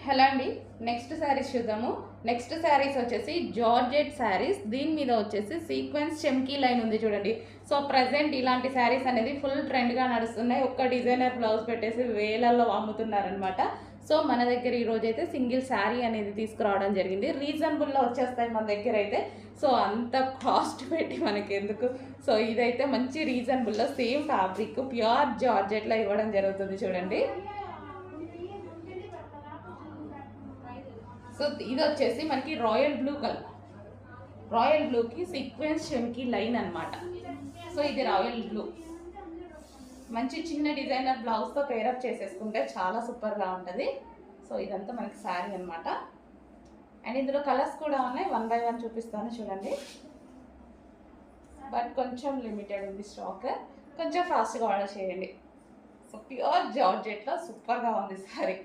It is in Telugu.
హలో అండి. నెక్స్ట్ శారీస్ చూద్దాము. నెక్స్ట్ శారీస్ వచ్చేసి జార్జెట్ శారీస్. దీని మీద వచ్చేసి సీక్వెన్స్ చెమ్కీ లైన్ ఉంది చూడండి. సో ప్రజెంట్ ఇలాంటి శారీస్ అనేది ఫుల్ ట్రెండ్గా నడుస్తున్నాయి. ఒక్క డిజైనర్ బ్లౌజ్ పెట్టేసి వేలల్లో అమ్ముతున్నారనమాట. సో మన దగ్గర ఈరోజు అయితే సింగిల్ శారీ అనేది తీసుకురావడం జరిగింది. రీజనబుల్లో వచ్చేస్తాయి మన దగ్గర అయితే. సో అంత కాస్ట్ పెట్టి మనకి ఎందుకు. సో ఇదైతే మంచి రీజనబుల్లో సేమ్ ఫ్యాబ్రిక్ ప్యూర్ జార్జెట్లో ఇవ్వడం జరుగుతుంది చూడండి. సో ఇది వచ్చేసి మనకి రాయల్ బ్లూ కలర్, రాయల్ బ్లూకి సీక్వెన్స్ చెమ్కీ లైన్ అనమాట. సో ఇది రాయల్ బ్లూ మంచి చిన్న డిజైనర్ బ్లౌజ్తో పేరప్ చేసేసుకుంటే చాలా సూపర్గా ఉంటుంది. సో ఇదంతా మనకి శారీ అనమాట. అండ్ ఇందులో కలర్స్ కూడా ఉన్నాయి, 1 by 1 చూపిస్తాను చూడండి. బట్ కొంచెం లిమిటెడ్ ఉంది స్టాక్, కొంచెం ఫాస్ట్గా ఆర్డర్ చేయండి. సో ప్యూర్ జార్జెట్లో సూపర్గా ఉంది శారీ.